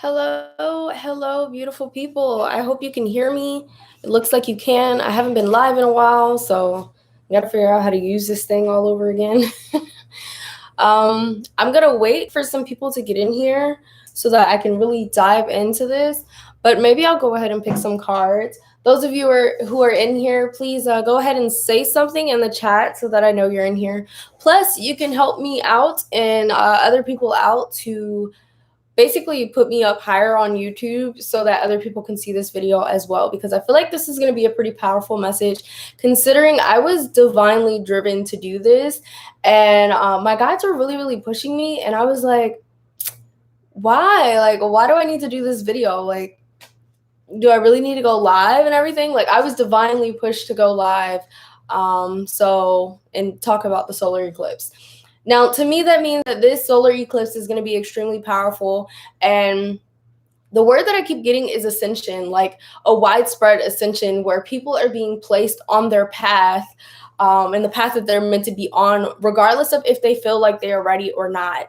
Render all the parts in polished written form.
Hello, beautiful people. I hope you can hear me. It looks like you can. I haven't been live in a while, so I got to figure out how to use this thing all over again. I'm going to wait for some people to get in here so that I can really dive into this, but maybe I'll go ahead and pick some cards. Those of you who are in here, please go ahead and say something in the chat so that I know you're in here. Plus, you can help me out and other people out to basically put me up higher on YouTube so that other people can see this video as well, because I feel like this is going to be a pretty powerful message, considering I was divinely driven to do this, and my guides were really pushing me, and I was like, why do I need to do this video? Like, do I really need to go live and everything? Like, I was divinely pushed to go live and talk about the solar eclipse. Now, to me, that means that this solar eclipse is going to be extremely powerful. And the word that I keep getting is ascension, like a widespread ascension where people are being placed on their path, and the path that they're meant to be on, regardless of if they feel like they are ready or not.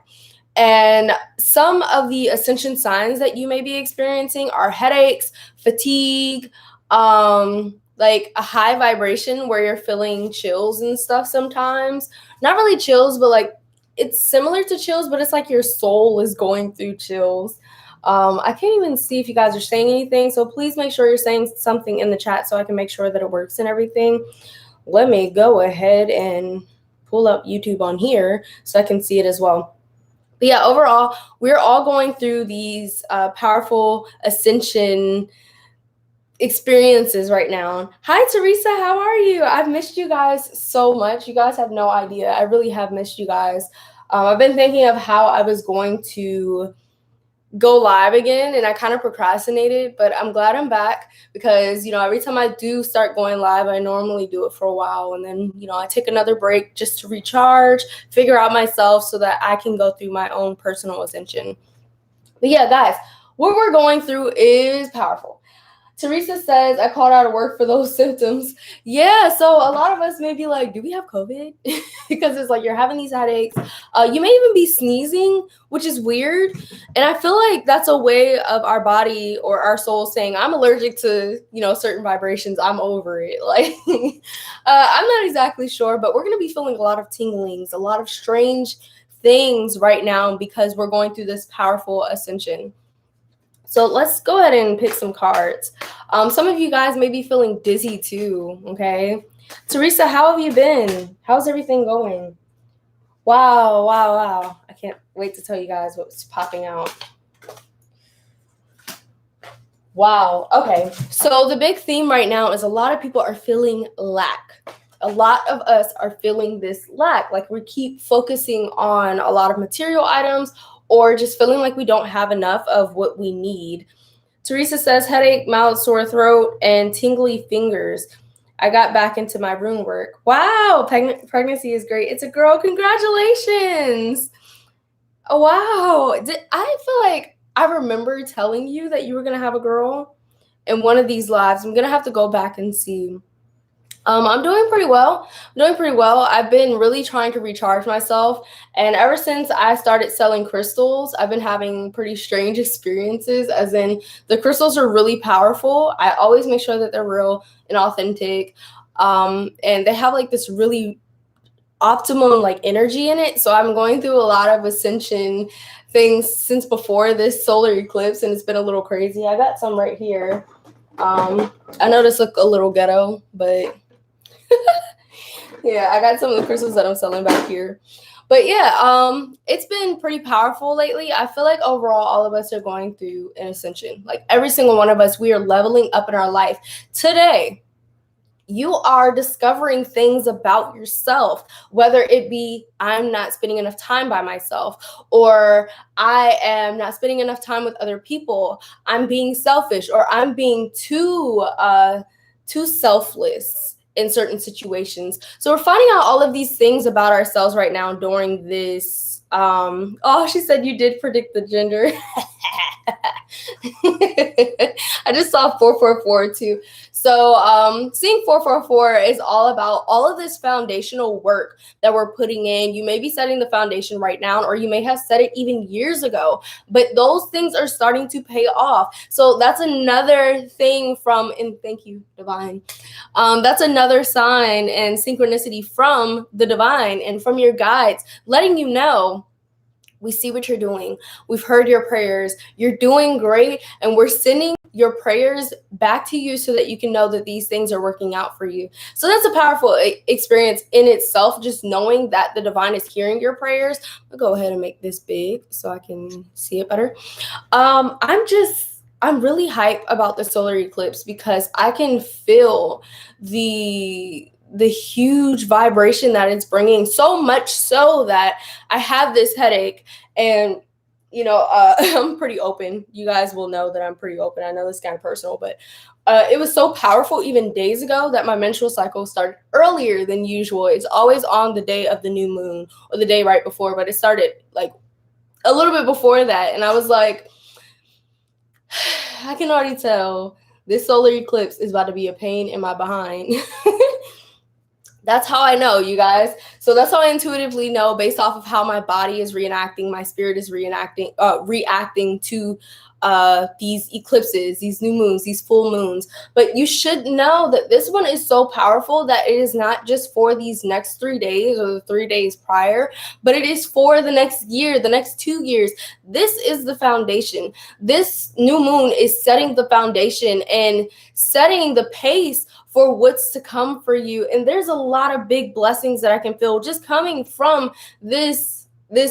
And some of the ascension signs that you may be experiencing are headaches, fatigue, like a high vibration where you're feeling chills and stuff sometimes. Not really chills, but like it's similar to chills, but it's like your soul is going through chills. I can't even see if you guys are saying anything, so please make sure you're saying something in the chat so I can make sure that it works and everything. Let me go ahead and pull up YouTube on here so I can see it as well. But yeah, overall, we're all going through these powerful ascension experiences right now. Hi, Teresa. How are you? I've missed you guys so much. You guys have no idea. I really have missed you guys. I've been thinking of how I was going to go live again, and I kind of procrastinated, but I'm glad I'm back because, every time I do start going live, I normally do it for a while, and then, I take another break just to recharge, figure out myself so that I can go through my own personal ascension. But yeah, guys, what we're going through is powerful. Teresa says, I called out of work for those symptoms. Yeah, so a lot of us may be like, do we have COVID? Because it's like you're having these headaches. You may even be sneezing, which is weird. And I feel like that's a way of our body or our soul saying, I'm allergic to, certain vibrations. I'm over it. Like, I'm not exactly sure, but we're going to be feeling a lot of tinglings, a lot of strange things right now because we're going through this powerful ascension. So let's go ahead and pick some cards. Some of you guys may be feeling dizzy too, okay? Teresa, how have you been? How's everything going? Wow. I can't wait to tell you guys what's popping out. Wow, okay. So the big theme right now is a lot of people are feeling lack. A lot of us are feeling this lack. Like we keep focusing on a lot of material items or just feeling like we don't have enough of what we need. Teresa says, headache, mouth, sore throat, and tingly fingers. I got back into my room work. Wow, pregnancy is great. It's a girl. Congratulations. Oh, wow. I feel like I remember telling you that you were going to have a girl in one of these lives. I'm going to have to go back and see. I'm doing pretty well. I've been really trying to recharge myself. And ever since I started selling crystals, I've been having pretty strange experiences, as in the crystals are really powerful. I always make sure that they're real and authentic. And they have like this really optimum like energy in it. So I'm going through a lot of ascension things since before this solar eclipse, and it's been a little crazy. I got some right here. I know this look a little ghetto, but yeah, I got some of the crystals that I'm selling back here. But yeah, it's been pretty powerful lately. I feel like overall, all of us are going through an ascension. Like every single one of us, we are leveling up in our life. Today, you are discovering things about yourself, whether it be I'm not spending enough time by myself, or I am not spending enough time with other people. I'm being selfish, or I'm being too selfless in certain situations. So we're finding out all of these things about ourselves right now during this. Oh, she said you did predict the gender. I just saw 444 too. So seeing 444 is all about all of this foundational work that we're putting in. You may be setting the foundation right now, or you may have set it even years ago, but those things are starting to pay off. So that's another thing from, and thank you, Divine. That's another sign and synchronicity from the divine and from your guides, letting you know, we see what you're doing. We've heard your prayers. You're doing great. And we're sending your prayers back to you so that you can know that these things are working out for you. So that's a powerful experience in itself, just knowing that the divine is hearing your prayers. I'll go ahead and make this big so I can see it better. I'm really hyped about the solar eclipse because I can feel the huge vibration that it's bringing, so much so that I have this headache. And I'm pretty open. You guys will know that I'm pretty open. I know this is kind of personal, but it was so powerful even days ago that my menstrual cycle started earlier than usual. It's always on the day of the new moon or the day right before, but it started like a little bit before that. And I was like, I can already tell this solar eclipse is about to be a pain in my behind. That's how I know, you guys. So that's how I intuitively know, based off of how my body is reacting, my spirit is reacting to these eclipses, these new moons, these full moons. But you should know that this one is so powerful that it is not just for these next 3 days or the 3 days prior, but it is for the next year, the next 2 years. This is the foundation. This new moon is setting the foundation and setting the pace for what's to come for you. And there's a lot of big blessings that I can feel just coming from this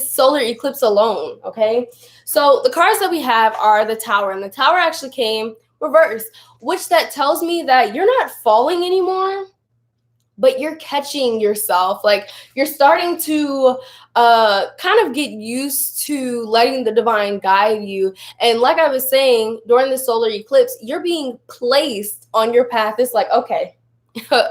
solar eclipse alone, okay? So the cards that we have are the Tower, and the Tower actually came reversed, which that tells me that you're not falling anymore, but you're catching yourself. Like, you're starting to kind of get used to letting the divine guide you. And like I was saying, during the solar eclipse, you're being placed on your path. It's like, okay,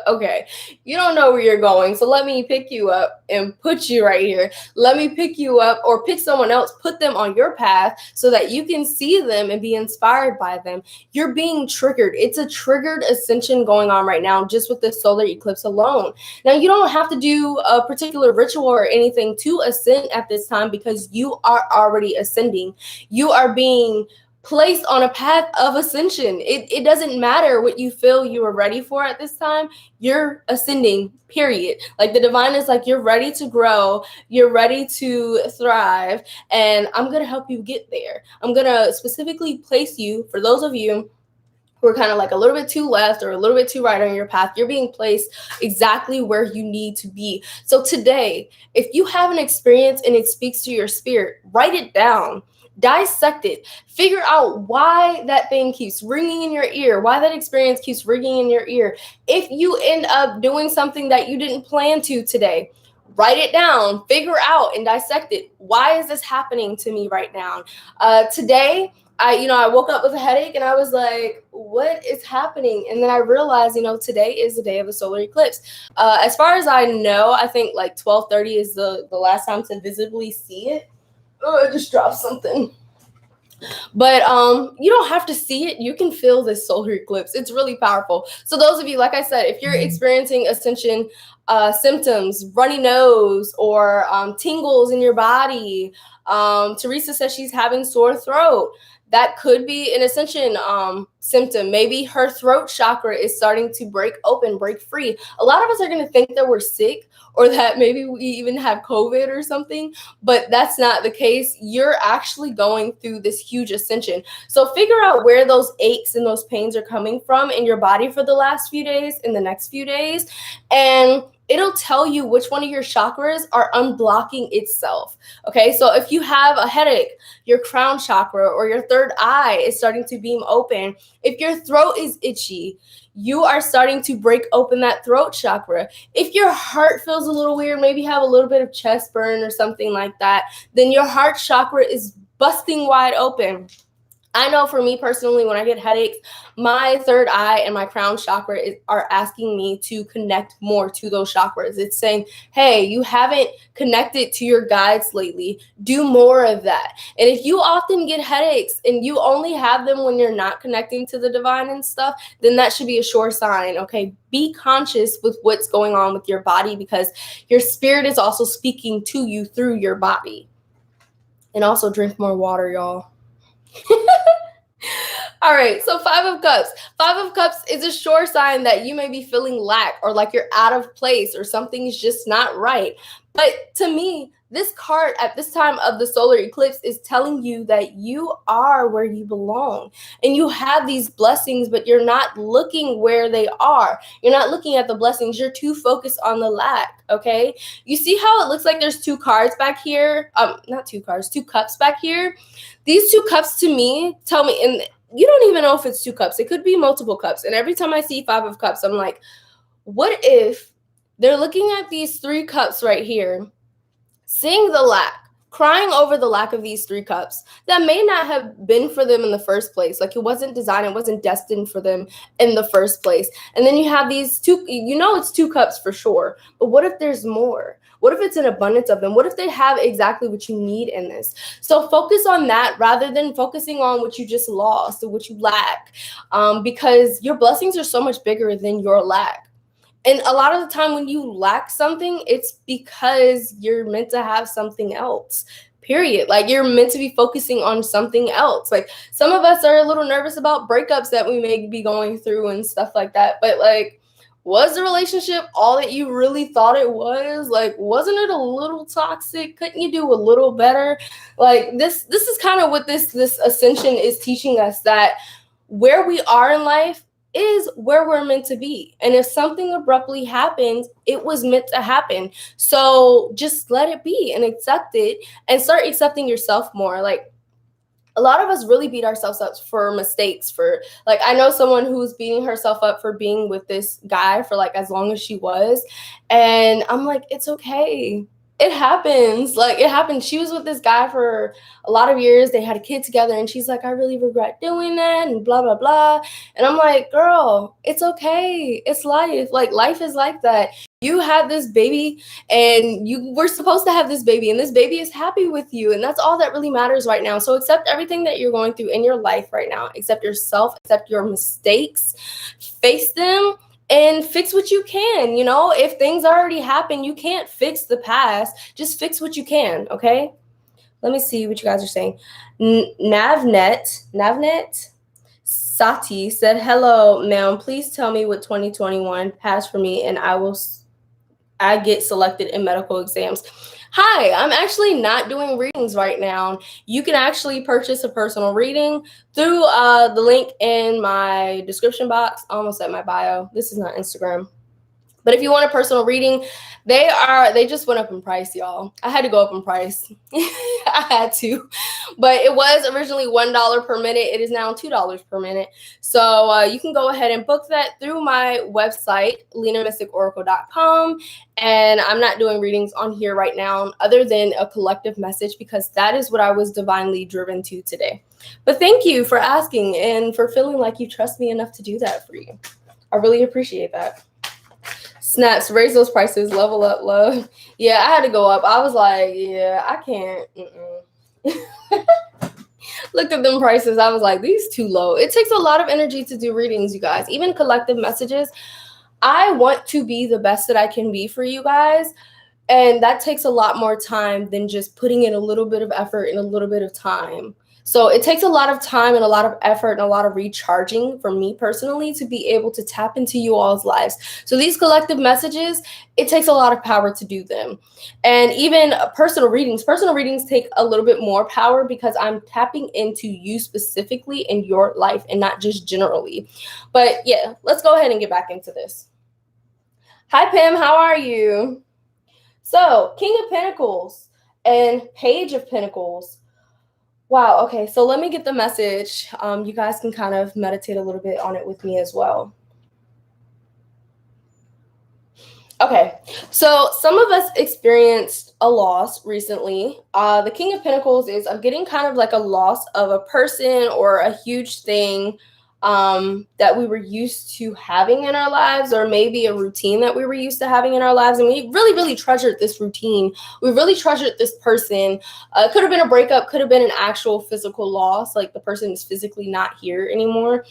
okay, you don't know where you're going, so let me pick you up and put you right here. Let me pick you up, or pick someone else, put them on your path so that you can see them and be inspired by them. You're being triggered. It's a triggered ascension going on right now, just with the solar eclipse alone. Now, you don't have to do a particular ritual or anything to ascend at this time, because you are already ascending. You are being placed on a path of ascension. It doesn't matter what you feel you are ready for at this time. You're ascending, period. Like, the divine is like, you're ready to grow, you're ready to thrive, and I'm going to help you get there. I'm going to specifically place you, for those of you who are kind of like a little bit too left or a little bit too right on your path, you're being placed exactly where you need to be. So today, if you have an experience and it speaks to your spirit, write it down. Dissect it. Figure out why that thing keeps ringing in your ear, why that experience keeps ringing in your ear. If you end up doing something that you didn't plan to today, write it down, figure out and dissect it. Why is this happening to me right now? Today, I woke up with a headache and I was like, what is happening? And then I realized, today is the day of the solar eclipse. As far as I know, I think like 12:30 is the last time to visibly see it. Oh, I just dropped something. But you don't have to see it. You can feel this solar eclipse. It's really powerful. So those of you, like I said, if you're experiencing ascension symptoms, runny nose, or tingles in your body, Teresa says she's having sore throat. That could be an ascension symptom. Maybe her throat chakra is starting to break open, break free. A lot of us are going to think that we're sick, or that maybe we even have COVID or something, but that's not the case. You're actually going through this huge ascension. So figure out where those aches and those pains are coming from in your body for the last few days, in the next few days, and it'll tell you which one of your chakras are unblocking itself. Okay, so if you have a headache, your crown chakra or your third eye is starting to beam open. If your throat is itchy, you are starting to break open that throat chakra. If your heart feels a little weird, maybe have a little bit of chest burn or something like that, then your heart chakra is busting wide open. I know for me personally, when I get headaches, my third eye and my crown chakra are asking me to connect more to those chakras. It's saying, hey, you haven't connected to your guides lately. Do more of that. And if you often get headaches and you only have them when you're not connecting to the divine and stuff, then that should be a sure sign. Okay, be conscious with what's going on with your body, because your spirit is also speaking to you through your body. And also drink more water, y'all. All right, so Five of Cups. Five of Cups is a sure sign that you may be feeling lack, or like you're out of place, or something's just not right. But to me, this card at this time of the solar eclipse is telling you that you are where you belong and you have these blessings, but you're not looking where they are. You're not looking at the blessings. You're too focused on the lack, okay? You see how it looks like there's two cards back here? Not two cards, two cups back here. These two cups to me tell me, and you don't even know if it's two cups. It could be multiple cups. And every time I see Five of Cups, I'm like, what if they're looking at these three cups right here, seeing the lack, crying over the lack of these three cups that may not have been for them in the first place. Like, it wasn't designed, it wasn't destined for them in the first place. And then you have these two, it's two cups for sure. But what if there's more? What if it's an abundance of them? What if they have exactly what you need in this? So focus on that rather than focusing on what you just lost or what you lack, because your blessings are so much bigger than your lack. And a lot of the time when you lack something, it's because you're meant to have something else, period. Like, you're meant to be focusing on something else. Like, some of us are a little nervous about breakups that we may be going through and stuff like that. But like, was the relationship all that you really thought it was? Like, wasn't it a little toxic? Couldn't you do a little better? Like, this is kind of what this ascension is teaching us, that where we are in life is where we're meant to be. And if something abruptly happens, it was meant to happen. So just let it be and accept it, and start accepting yourself more. Like, a lot of us really beat ourselves up for mistakes. For like, I know someone who's beating herself up for being with this guy for like as long as she was. And I'm like, it's okay. It happens. Like, it happened. She was with this guy for a lot of years. They had a kid together, and she's like, I really regret doing that, and blah, blah, blah. And I'm like, girl, it's okay. It's life. Like, life is like that. You had this baby, and you were supposed to have this baby, and this baby is happy with you. And that's all that really matters right now. So accept everything that you're going through in your life right now. Accept yourself, accept your mistakes, face them, and fix what you can. If things already happened, you can't fix the past. Just fix what you can, okay? Let me see what you guys are saying. Navnet Sati said, hello, ma'am. Please tell me what 2021 has for me, and I get selected in medical exams. Hi, I'm actually not doing readings right now. You can actually purchase a personal reading through the link in my description box, almost at my bio. This is not Instagram. But if you want a personal reading, they just went up in price, y'all. I had to go up in price. I had to. But it was originally $1 per minute. It is now $2 per minute. So you can go ahead and book that through my website, linamysticoracle.com. And I'm not doing readings on here right now other than a collective message, because that is what I was divinely driven to today. But thank you for asking and for feeling like you trust me enough to do that for you. I really appreciate that. Snaps, raise those prices, level up, love. Yeah, I had to go up. I was like, yeah, I can't. Looked at them prices. I was like, these too low. It takes a lot of energy to do readings, you guys. Even collective messages. I want to be the best that I can be for you guys. And that takes a lot more time than just putting in a little bit of effort and a little bit of time. So it takes a lot of time and a lot of effort and a lot of recharging for me personally to be able to tap into you all's lives. So these collective messages, it takes a lot of power to do them. And even personal readings take a little bit more power, because I'm tapping into you specifically in your life and not just generally. But yeah, let's go ahead and get back into this. Hi, Pam. How are you? So King of Pentacles and Page of Pentacles. Wow, okay, so let me get the message. You guys can kind of meditate a little bit on it with me as well. Okay, so some of us experienced a loss recently. The King of Pentacles is I'm getting kind of like a loss of a person or a huge thing that we were used to having in our lives, or maybe a routine that we were used to having in our lives. And we really, really treasured this routine. We really treasured this person. It could have been a breakup, could have been an actual physical loss, like the person is physically not here anymore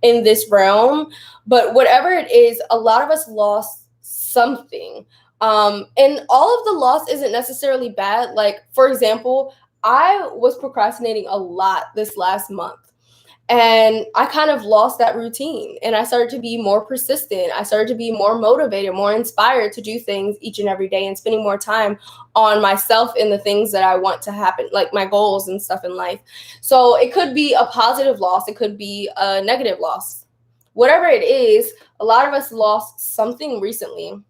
in this realm. But whatever it is, a lot of us lost something. And all of the loss isn't necessarily bad. Like, for example, I was procrastinating a lot this last month. And I kind of lost that routine, and I started to be more persistent. I started to be more motivated, more inspired to do things each and every day, and spending more time on myself and the things that I want to happen, like my goals and stuff in life. So it could be a positive loss. It could be a negative loss. Whatever it is, a lot of us lost something recently.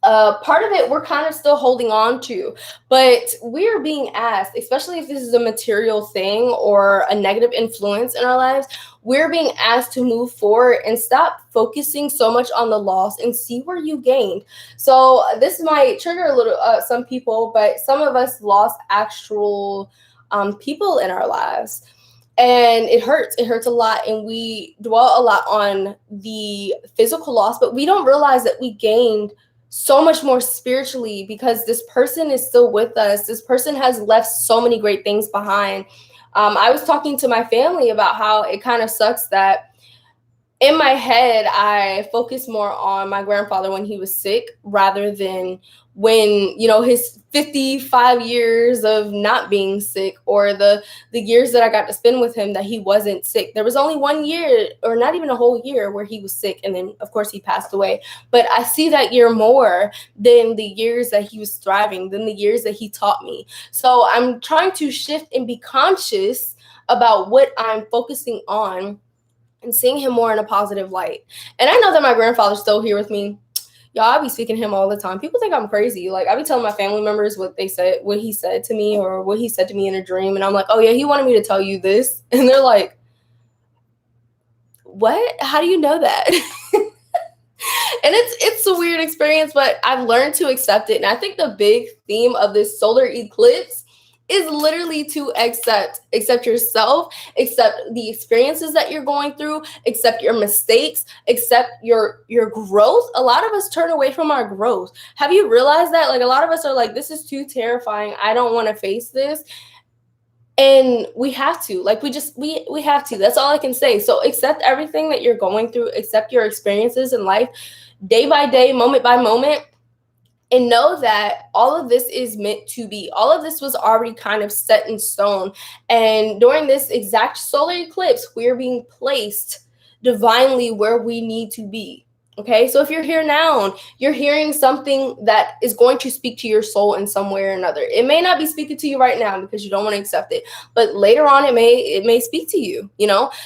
Part of it we're kind of still holding on to, but we're being asked, especially if this is a material thing or a negative influence in our lives, we're being asked to move forward and stop focusing so much on the loss and see where you gained. So this might trigger a little some people, but some of us lost actual people in our lives. And it hurts a lot, and we dwell a lot on the physical loss, but we don't realize that we gained so much more spiritually because this person is still with us. This person has left so many great things behind. I was talking to my family about how it kind of sucks that in my head, I focus more on my grandfather when he was sick rather than when, his 55 years of not being sick, or the years that I got to spend with him that he wasn't sick. There was only 1 year, or not even a whole year, where he was sick. And then, of course, he passed away. But I see that year more than the years that he was thriving, than the years that he taught me. So I'm trying to shift and be conscious about what I'm focusing on and seeing him more in a positive light. And I know that my grandfather's still here with me. Y'all, I be speaking to him all the time. People think I'm crazy. Like, I be telling my family members what he said to me, or what he said to me in a dream. And I'm like, oh yeah, he wanted me to tell you this. And they're like, what? How do you know that? And it's a weird experience, but I've learned to accept it. And I think the big theme of this solar eclipse is literally to accept yourself, accept the experiences that you're going through, accept your mistakes, accept your growth. A lot of us turn away from our growth. Have you realized that? Like, a lot of us are like, this is too terrifying. I don't want to face this. And we have to, like, we have to. That's all I can say. So accept everything that you're going through, accept your experiences in life, day by day, moment by moment. And know that all of this is meant to be. All of this was already kind of set in stone. And during this exact solar eclipse, we're being placed divinely where we need to be. Okay, so if you're here now, you're hearing something that is going to speak to your soul in some way or another. It may not be speaking to you right now because you don't want to accept it, but later on it may speak to you,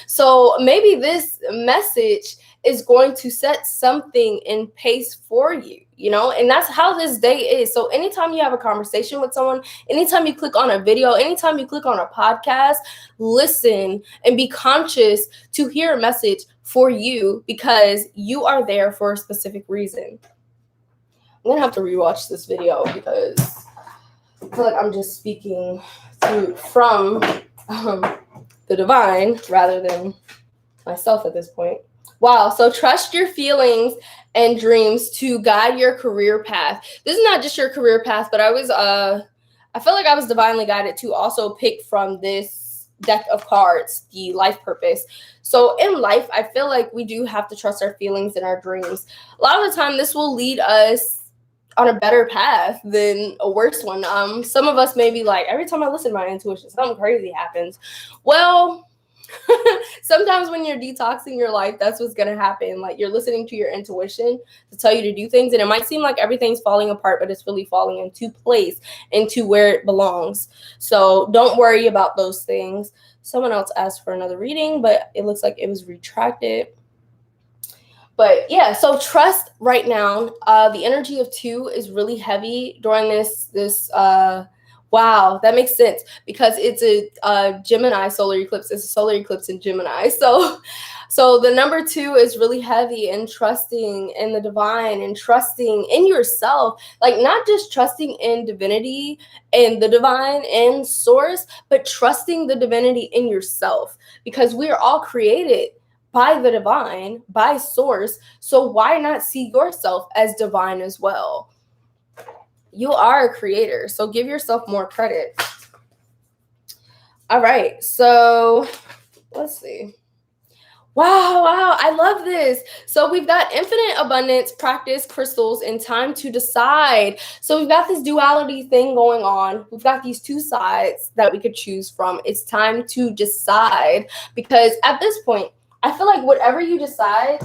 So maybe this message is going to set something in pace for you, and that's how this day is. So anytime you have a conversation with someone, anytime you click on a video, anytime you click on a podcast, listen and be conscious to hear a message for you, because you are there for a specific reason. I'm gonna have to rewatch this video because I feel like I'm just speaking from the divine rather than myself at this point. Wow. So trust your feelings and dreams to guide your career path. This is not just your career path, but I feel like I was divinely guided to also pick from this deck of cards, the life purpose. So in life, I feel like we do have to trust our feelings and our dreams. A lot of the time, this will lead us on a better path than a worse one. Some of us may be like, every time I listen to my intuition, something crazy happens. Well, sometimes when you're detoxing your life, that's what's going to happen. Like, you're listening to your intuition to tell you to do things, and it might seem like everything's falling apart, but it's really falling into place, into where it belongs. So don't worry about those things. Someone else asked for another reading, but it looks like it was retracted. But yeah, so trust right now. The energy of 2 is really heavy during this Wow, that makes sense because it's a Gemini solar eclipse. It's a solar eclipse in Gemini. So the number 2 is really heavy in trusting in the divine and trusting in yourself. Like, not just trusting in divinity and the divine and source, but trusting the divinity in yourself, because we are all created by the divine, by source. So why not see yourself as divine as well? You are a creator, so give yourself more credit. All right, so let's see. Wow, I love this. So we've got infinite abundance, practice, crystals, and time to decide. So we've got this duality thing going on. We've got these 2 sides that we could choose from. It's time to decide, because at this point, I feel like whatever you decide,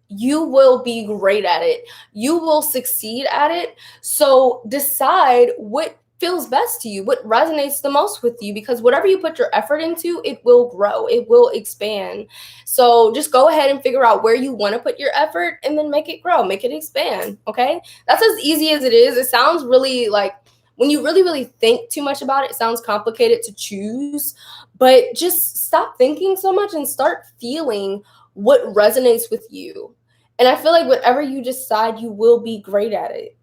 you will be great at it. You will succeed at it. So decide what feels best to you, what resonates the most with you, because whatever you put your effort into, it will grow, it will expand. So just go ahead and figure out where you want to put your effort and then make it grow, make it expand. Okay. That's as easy as it is. It sounds really like, when you really, really think too much about it, it sounds complicated to choose, but just stop thinking so much and start feeling what resonates with you. And I feel like whatever you decide, you will be great at it.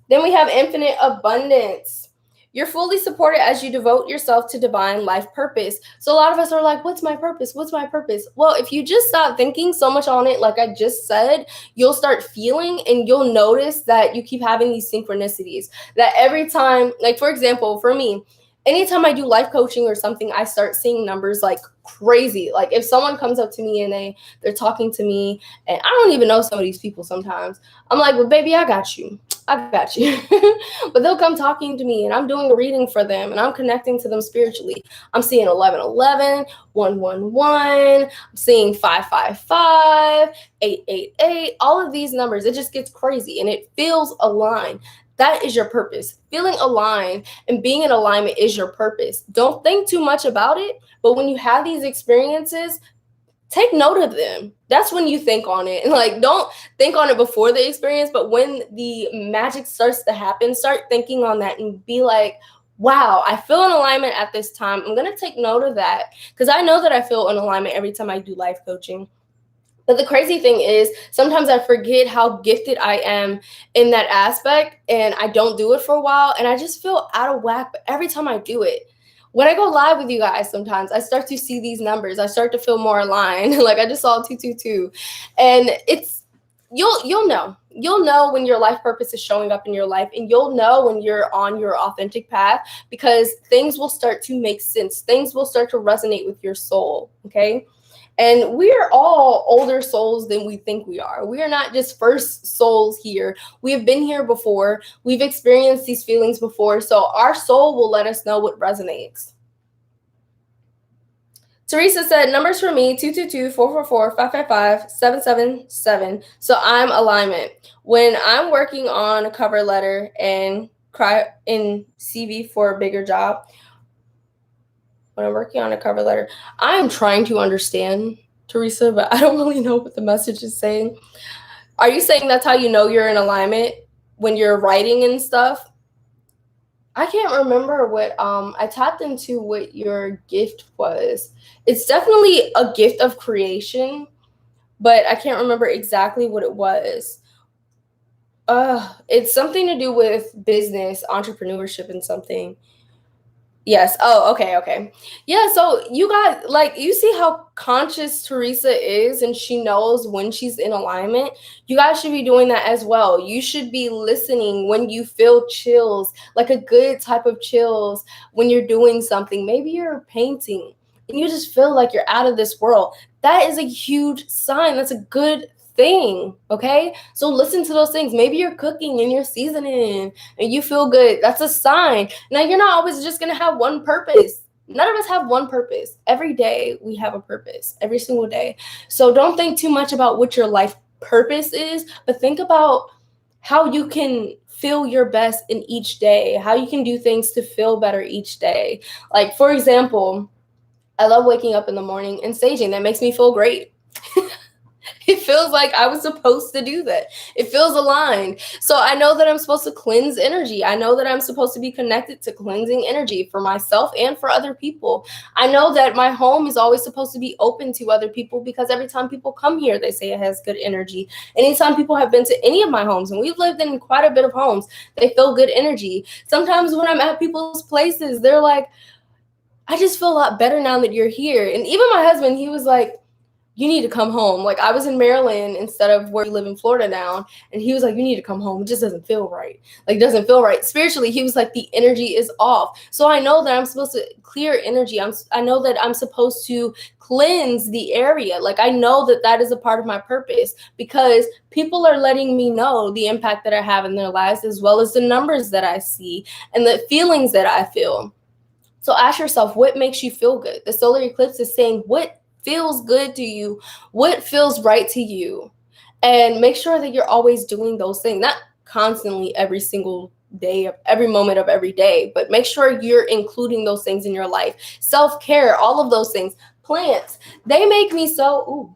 Then we have infinite abundance. You're fully supported as you devote yourself to divine life purpose. So a lot of us are like, what's my purpose? What's my purpose? Well, if you just stop thinking so much on it, like I just said, you'll start feeling, and you'll notice that you keep having these synchronicities. That every time, like for example, for me, anytime I do life coaching or something, I start seeing numbers like crazy. Like if someone comes up to me and they're talking to me, and I don't even know some of these people sometimes, I'm like, well, baby, I got you. But they'll come talking to me, and I'm doing a reading for them, and I'm connecting to them spiritually. I'm seeing 1111, 111, I'm seeing 555, 888, all of these numbers. It just gets crazy, and it feels aligned. That is your purpose. Feeling aligned and being in alignment is your purpose. Don't think too much about it, but when you have these experiences, take note of them. That's when you think on it. And like, don't think on it before the experience, but when the magic starts to happen, start thinking on that and be like, wow, I feel in alignment at this time. I'm going to take note of that, because I know that I feel in alignment every time I do life coaching. But the crazy thing is, sometimes I forget how gifted I am in that aspect, and I don't do it for a while, and I just feel out of whack. But every time I do it, when I go live with you guys, sometimes I start to see these numbers. I start to feel more aligned. Like I just saw 222, and it's you'll know when your life purpose is showing up in your life, and you'll know when you're on your authentic path, because things will start to make sense. Things will start to resonate with your soul. Okay. And we are all older souls than we think we are. We are not just first souls here. We have been here before. We've experienced these feelings before. So our soul will let us know what resonates. Teresa said, numbers for me, 222, 444, 555, 777. So I'm alignment. When I'm working on a cover letter and in CV for a bigger job, when I'm working on a cover letter, I'm trying to understand, Teresa, but I don't really know what the message is saying. Are you saying that's how you know you're in alignment, when you're writing and stuff? I can't remember what I tapped into what your gift was. It's definitely a gift of creation, but I can't remember exactly what it was. It's something to do with business, entrepreneurship, and something. Yes. Oh, okay. Yeah, so you guys, like, you see how conscious Teresa is, and she knows when she's in alignment. You guys should be doing that as well. You should be listening when you feel chills, like a good type of chills when you're doing something. Maybe you're painting and you just feel like you're out of this world. That is a huge sign. That's a good thing. Okay. So listen to those things. Maybe you're cooking and you're seasoning and you feel good. That's a sign. Now, you're not always just going to have one purpose. None of us have one purpose. Every day we have a purpose, every single day. So don't think too much about what your life purpose is, but think about how you can feel your best in each day, how you can do things to feel better each day. Like, for example, I love waking up in the morning and staging. That makes me feel great. It feels like I was supposed to do that. It feels aligned. So I know that I'm supposed to cleanse energy. I know that I'm supposed to be connected to cleansing energy for myself and for other people. I know that my home is always supposed to be open to other people, because every time people come here, they say it has good energy. Anytime people have been to any of my homes, and we've lived in quite a bit of homes, they feel good energy. Sometimes when I'm at people's places, they're like, I just feel a lot better now that you're here. And even my husband, he was like, you need to come home. Like, I was in Maryland instead of where you live in Florida now. And he was like, you need to come home. It just doesn't feel right. Like, it doesn't feel right. Spiritually, he was like, the energy is off. So I know that I'm supposed to clear energy. I know that I'm supposed to cleanse the area. Like, I know that that is a part of my purpose, because people are letting me know the impact that I have in their lives, as well as the numbers that I see and the feelings that I feel. So ask yourself, what makes you feel good? The solar eclipse is saying, what feels good to you? What feels right to you? And make sure that you're always doing those things, not constantly every single day of every moment of every day, but make sure you're including those things in your life. Self-care, all of those things. Plants, they make me so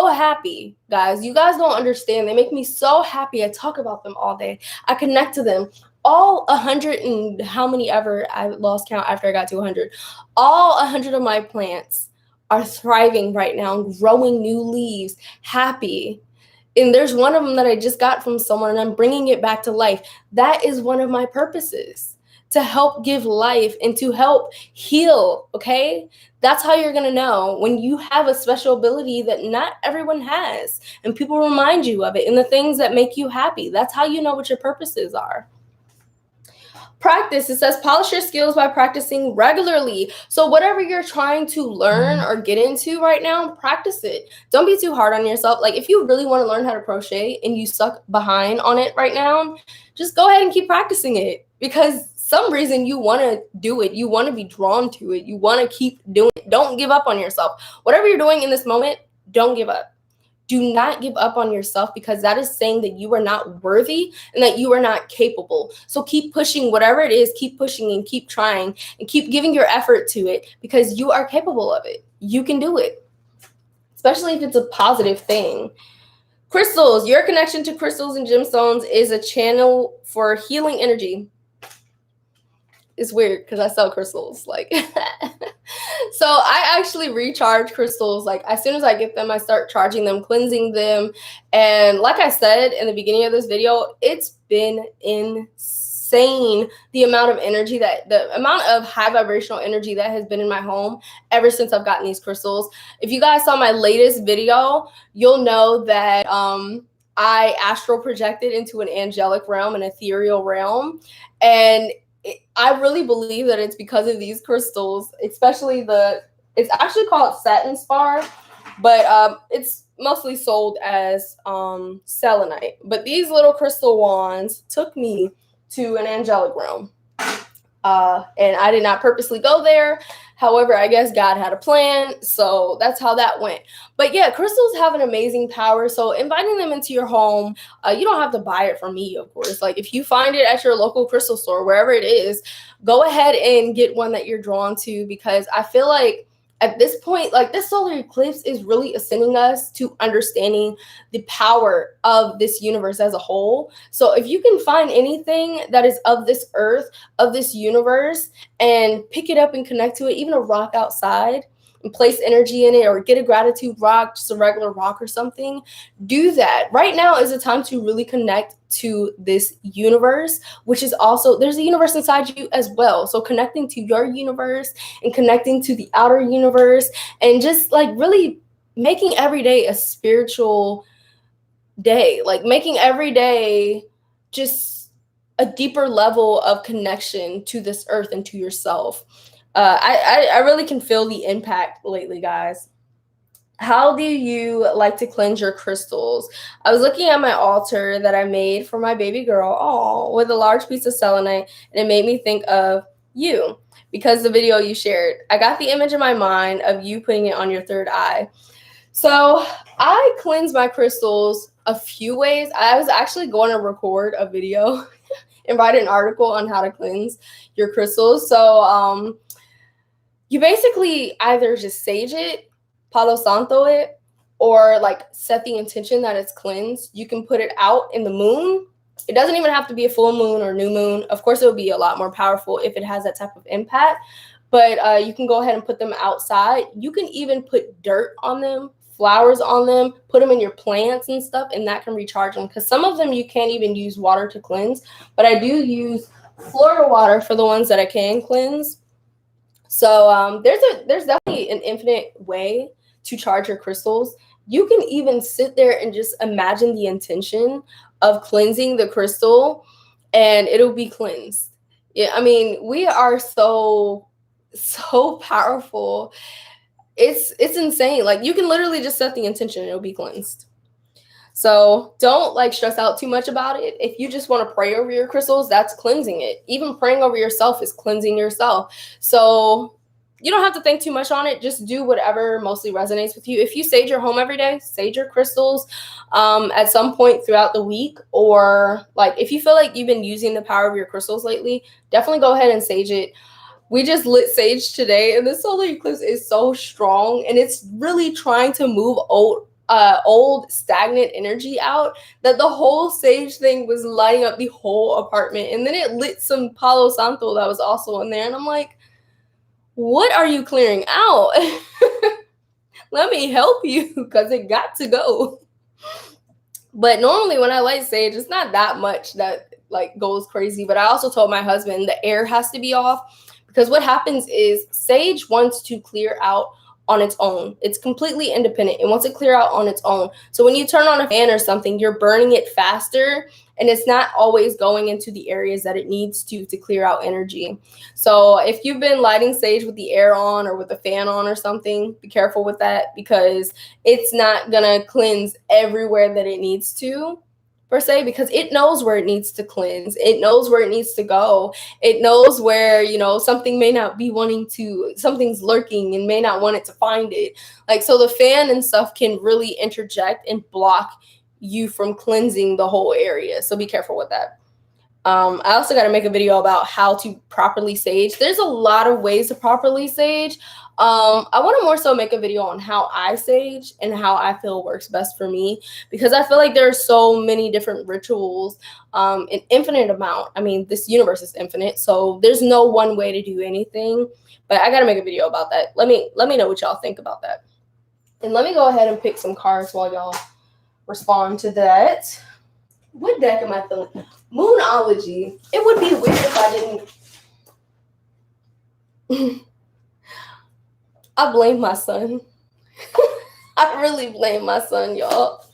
happy, guys. You guys don't understand. They make me so happy. I talk about them all day. I connect to them. All 100 and how many ever, I lost count after I got to 100. All 100 of my plants are thriving right now, growing new leaves, happy. And there's one of them that I just got from someone, and I'm bringing it back to life. That is one of my purposes, to help give life and to help heal, okay? That's how you're going to know when you have a special ability that not everyone has, and people remind you of it, and the things that make you happy. That's how you know what your purposes are. Practice, it says polish your skills by practicing regularly. So whatever you're trying to learn or get into right now, practice it. Don't be too hard on yourself. Like, if you really want to learn how to crochet and you suck behind on it right now, just go ahead and keep practicing it, because some reason you want to do it. You want to be drawn to it. You want to keep doing it. Don't give up on yourself. Whatever you're doing in this moment, don't give up. Do not give up on yourself, because that is saying that you are not worthy and that you are not capable. So keep pushing whatever it is, keep pushing and keep trying and keep giving your effort to it, because you are capable of it. You can do it, especially if it's a positive thing. Crystals, your connection to crystals and gemstones is a channel for healing energy. It's weird because I sell crystals, like so I actually recharge crystals. Like, as soon as I get them, I start charging them, cleansing them. And like I said in the beginning of this video, it's been insane the amount of energy, the amount of high vibrational energy that has been in my home ever since I've gotten these crystals. If you guys saw my latest video, you'll know that I astral projected into an angelic realm, an ethereal realm, and I really believe that it's because of these crystals, especially it's actually called satin spar, but it's mostly sold as selenite. But these little crystal wands took me to an angelic realm. And I did not purposely go there. However, I guess God had a plan, so that's how that went. But yeah, crystals have an amazing power. So inviting them into your home, you don't have to buy it from me, of course. Like, if you find it at your local crystal store, wherever it is, go ahead and get one that you're drawn to, because I feel like at this point, like, this solar eclipse is really ascending us to understanding the power of this universe as a whole. So if you can find anything that is of this earth, of this universe, and pick it up and connect to it, even a rock outside, and place energy in it, or get a gratitude rock, just a regular rock or something, do that. Right now is a time to really connect to this universe, which is also, there's a universe inside you as well. So connecting to your universe and connecting to the outer universe, and just like really making every day a spiritual day, like making every day just a deeper level of connection to this earth and to yourself. I really can feel the impact lately, guys. How do you like to cleanse your crystals? I was looking at my altar that I made for my baby girl, with a large piece of selenite, and it made me think of you, because the video you shared, I got the image in my mind of you putting it on your third eye. So I cleanse my crystals a few ways. I was actually going to record a video and write an article on how to cleanse your crystals. So you basically either just sage it, Palo Santo it, or like set the intention that it's cleansed, you can put it out in the moon. It doesn't even have to be a full moon or new moon. Of course, it would be a lot more powerful if it has that type of impact. But you can go ahead and put them outside. You can even put dirt on them, flowers on them, put them in your plants and stuff, and that can recharge them. Because some of them you can't even use water to cleanse. But I do use Florida water for the ones that I can cleanse. So there's definitely an infinite way to charge your crystals. You can even sit there and just imagine the intention of cleansing the crystal, and it'll be cleansed. Yeah, I mean, we are so powerful. It's insane. Like, you can literally just set the intention and it'll be cleansed. So don't like stress out too much about it. If you just want to pray over your crystals, that's cleansing it. Even praying over yourself is cleansing yourself. So you don't have to think too much on it. Just do whatever mostly resonates with you. If you sage your home every day, sage your crystals at some point throughout the week. Or like if you feel like you've been using the power of your crystals lately, definitely go ahead and sage it. We just lit sage today, and the solar eclipse is so strong, and it's really trying to move old stagnant energy out, that the whole sage thing was lighting up the whole apartment. And then it lit some Palo Santo that was also in there, and I'm like, what are you clearing out? Let me help you, because it got to go. But normally when I light sage, it's not that much that like goes crazy. But I also told my husband the air has to be off, because what happens is sage wants to clear out on its own. It's completely independent. It wants to clear out on its own. So when you turn on a fan or something, you're burning it faster, and it's not always going into the areas that it needs to clear out energy. So if you've been lighting sage with the air on or with the fan on or something, be careful with that, because it's not gonna cleanse everywhere that it needs to, per se, because it knows where it needs to cleanse. It knows where it needs to go. It knows where, you know, something may not be wanting to, something's lurking and may not want it to find it. Like, so the fan and stuff can really interject and block you from cleansing the whole area. So be careful with that. I also got to make a video about how to properly sage. There's a lot of ways to properly sage. I want to more so make a video on how I sage and how I feel works best for me, because I feel like there are so many different rituals, an infinite amount. I mean, this universe is infinite, so there's no one way to do anything. But I got to make a video about that. Let me know what y'all think about that. And let me go ahead and pick some cards while y'all respond to that. What deck am I feeling? Moonology. It would be weird if I didn't. I blame my son. I really blame my son, y'all.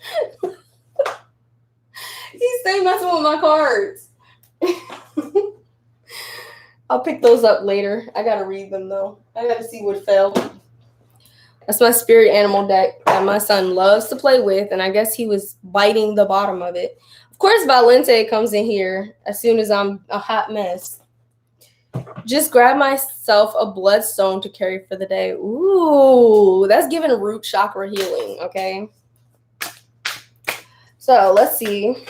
He stay messing with my cards. I'll pick those up later. I gotta read them though. I gotta see what fell. That's my spirit animal deck that my son loves to play with, and I guess he was biting the bottom of it. Of course, Valente comes in here as soon as I'm a hot mess. Just grab myself a bloodstone to carry for the day. Ooh, that's giving root chakra healing, okay? So let's see.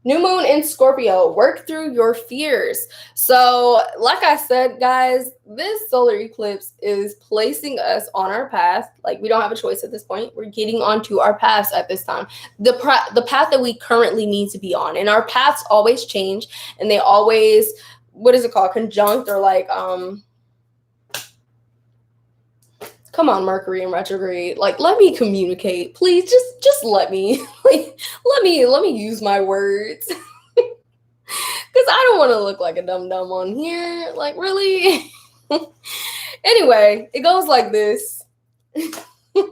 New moon in Scorpio, work through your fears. So like I said, guys, this solar eclipse is placing us on our path. Like, we don't have a choice at this point. We're getting onto our paths at this time. The path that we currently need to be on. And our paths always change, and they always, what is it called? Conjunct, or like, come on, Mercury in retrograde. Like, let me communicate, please. Just let me, like, let me use my words, because I don't want to look like a dumb on here. Like, really. Anyway, it goes like this. I don't even know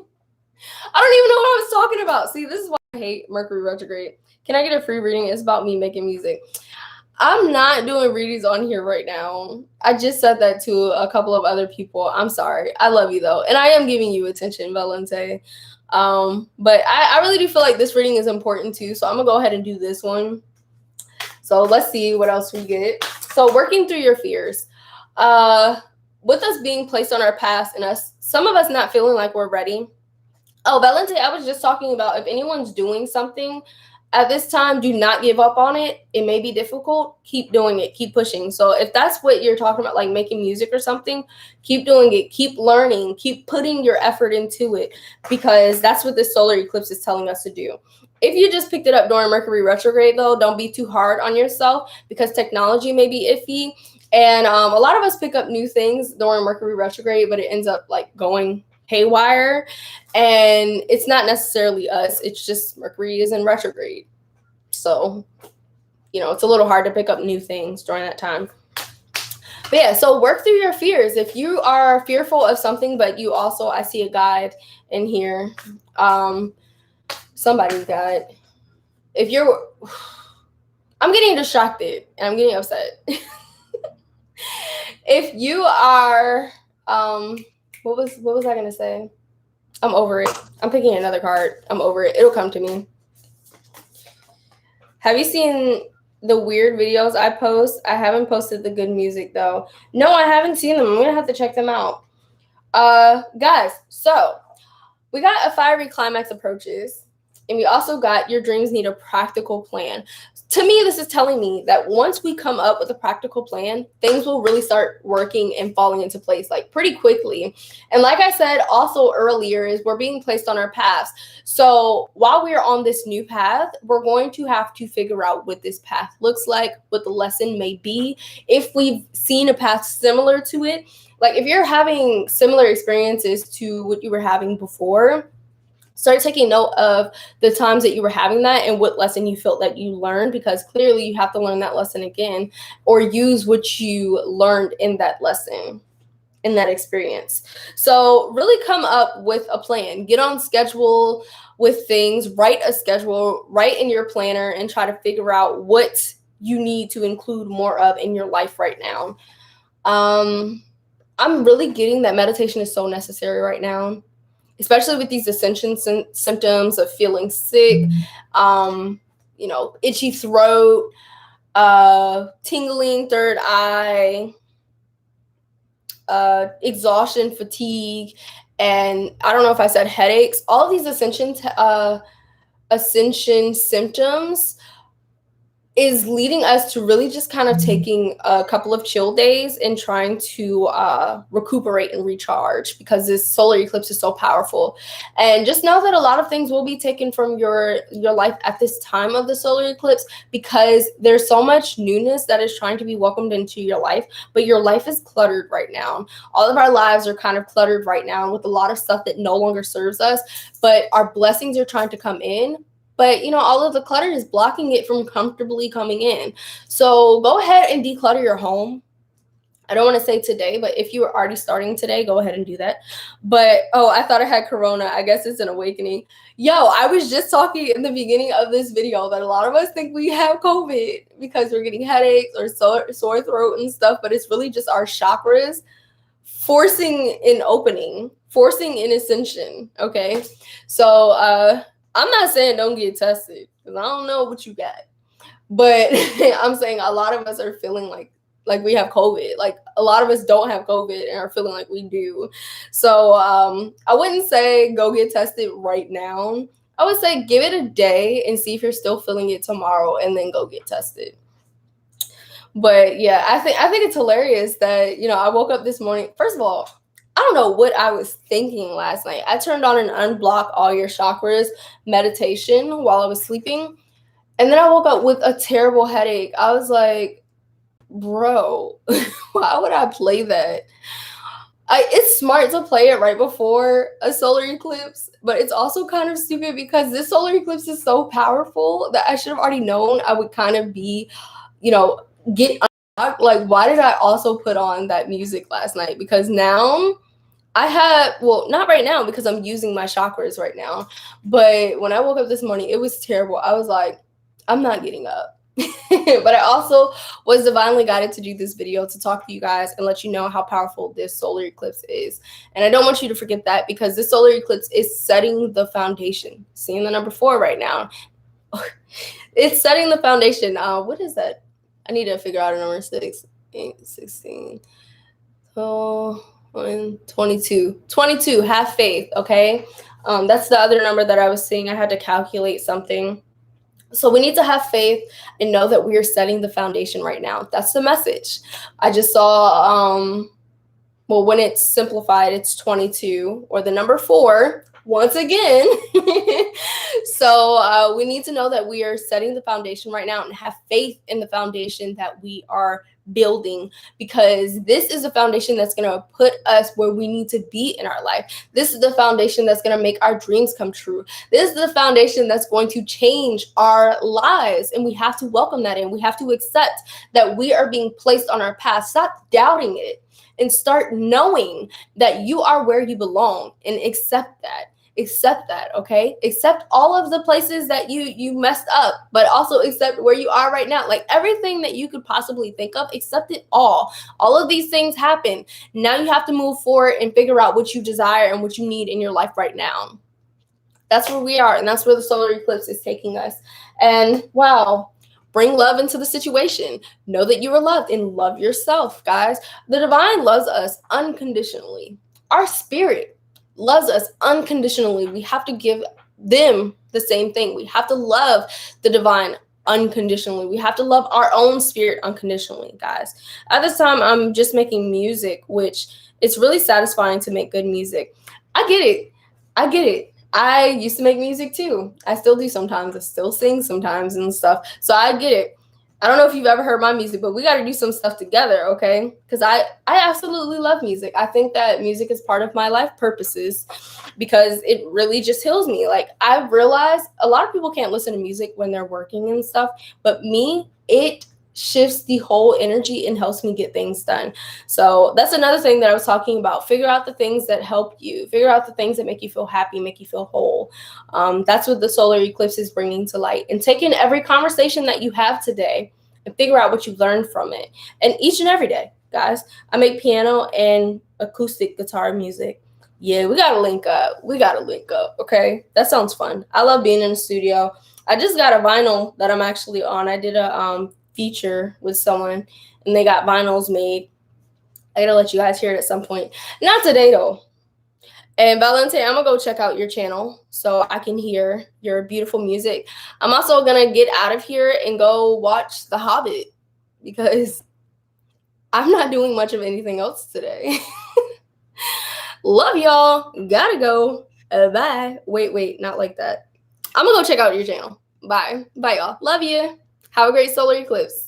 what I was talking about. See, this is why I hate Mercury retrograde. Can I get a free reading? It's about me making music. I'm not doing readings on here right now. I just said that to a couple of other people. I'm sorry. I love you though. And I am giving you attention, Valente. But I really do feel like this reading is important too. So I'm gonna go ahead and do this one. So let's see what else we get. So working through your fears. With us being placed on our path, and some of us not feeling like we're ready. Oh, Valente, I was just talking about if anyone's doing something at this time, do not give up on it. It may be difficult. Keep doing it. Keep pushing. So if that's what you're talking about, like making music or something, keep doing it. Keep learning. Keep putting your effort into it, because that's what this solar eclipse is telling us to do. If you just picked it up during Mercury retrograde, though, don't be too hard on yourself, because technology may be iffy. And a lot of us pick up new things during Mercury retrograde, but it ends up like going haywire, and it's not necessarily us. It's just Mercury is in retrograde. So, it's a little hard to pick up new things during that time. But yeah, so work through your fears. If you are fearful of something, but you also, I see a guide in here. Somebody's guide. If you're, I'm getting distracted and I'm getting upset. If you are, what was I gonna say? I'm over it. I'm picking another card. I'm over it. It'll come to me. Have you seen the weird videos I post? I haven't posted the good music though. No, I haven't seen them. I'm gonna have to check them out. Guys, so we got a fiery climax approaches, and we also got your dreams need a practical plan. To me, this is telling me that once we come up with a practical plan, things will really start working and falling into place like pretty quickly. And like I said also earlier, is we're being placed on our paths. So while we're on this new path, we're going to have to figure out what this path looks like, what the lesson may be. If we've seen a path similar to it, like if you're having similar experiences to what you were having before, start taking note of the times that you were having that and what lesson you felt that you learned, because clearly you have to learn that lesson again or use what you learned in that lesson, in that experience. So really come up with a plan. Get on schedule with things. Write a schedule, write in your planner, and try to figure out what you need to include more of in your life right now. I'm really getting that meditation is so necessary right now, especially with these ascension symptoms of feeling sick, itchy throat, tingling third eye, exhaustion, fatigue, and I don't know if I said headaches. All of these ascension symptoms is leading us to really just kind of taking a couple of chill days and trying to recuperate and recharge, because this solar eclipse is so powerful. And just know that a lot of things will be taken from your life at this time of the solar eclipse, because there's so much newness that is trying to be welcomed into your life, but your life is cluttered right now. All of our lives are kind of cluttered right now with a lot of stuff that no longer serves us, but our blessings are trying to come in. But, all of the clutter is blocking it from comfortably coming in. So go ahead and declutter your home. I don't want to say today, but if you are already starting today, go ahead and do that. But, I thought I had corona. I guess it's an awakening. Yo, I was just talking in the beginning of this video that a lot of us think we have COVID because we're getting headaches or sore throat and stuff, but it's really just our chakras forcing an opening, forcing an ascension, okay? So, I'm not saying don't get tested, because I don't know what you got. But I'm saying a lot of us are feeling like we have COVID. Like a lot of us don't have COVID and are feeling like we do. So I wouldn't say go get tested right now. I would say give it a day and see if you're still feeling it tomorrow, and then go get tested. But yeah, I think it's hilarious that, I woke up this morning. First of all, I don't know what I was thinking last night. I turned on an unblock all your chakras meditation while I was sleeping. And then I woke up with a terrible headache. I was like, bro, why would I play that? It's smart to play it right before a solar eclipse, but it's also kind of stupid because this solar eclipse is so powerful that I should have already known I would kind of be, get like, why did I also put on that music last night? Because now not right now because I'm using my chakras right now, but when I woke up this morning, it was terrible. I was like, I'm not getting up. But I also was divinely guided to do this video to talk to you guys and let you know how powerful this solar eclipse is. And I don't want you to forget that, because this solar eclipse is setting the foundation. Seeing the number 4 right now. It's setting the foundation. What is that? I need to figure out a number 6, 8, 16. So 22. Have faith, okay? That's the other number that I was seeing. I had to calculate something. So we need to have faith and know that we are setting the foundation right now. That's the message. I just saw, well, when it's simplified, it's 22 or the number 4 once again. So we need to know that we are setting the foundation right now and have faith in the foundation that we are building, because this is a foundation that's going to put us where we need to be in our life. This is the foundation that's going to make our dreams come true. This is the foundation that's going to change our lives, and we have to welcome that in. We have to accept that we are being placed on our path. Stop doubting it and start knowing that you are where you belong, and accept that. Accept that, okay? Accept all of the places that you messed up, but also accept where you are right now. Like everything that you could possibly think of, accept it all. All of these things happen. Now you have to move forward and figure out what you desire and what you need in your life right now. That's where we are, and that's where the solar eclipse is taking us. And wow, bring love into the situation. Know that you are loved and love yourself, guys. The divine loves us unconditionally. Our spirit loves us unconditionally. We have to give them the same thing. We have to love the divine unconditionally. We have to love our own spirit unconditionally, guys. At this time, I'm just making music, which it's really satisfying to make good music. I get it. I get it. I used to make music too. I still do sometimes. I still sing sometimes and stuff. So I get it. I don't know if you've ever heard my music, but we got to do some stuff together, okay? Because I absolutely love music. I think that music is part of my life purposes because it really just heals me. Like, I've realized a lot of people can't listen to music when they're working and stuff, but me, it shifts the whole energy and helps me get things done. So that's another thing that I was talking about. Figure out the things that help you. Figure out the things that make you feel happy, make you feel whole. That's what the solar eclipse is bringing to light. And take in every conversation that you have today and figure out what you've learned from it. And each and every day, guys, I make piano and acoustic guitar music. Yeah, we got to link up. We got to link up, okay? That sounds fun. I love being in the studio. I just got a vinyl that I'm actually on. I did a feature with someone and they got vinyls made. I gotta let you guys hear it at some point. Not today though. And Valente, I'm gonna go check out your channel so I can hear your beautiful music. I'm also gonna get out of here and go watch The Hobbit because I'm not doing much of anything else today. Love y'all. Gotta go. Bye. Wait, not like that. I'm gonna go check out your channel. Bye. Bye, y'all. Love you. Have a great solar eclipse.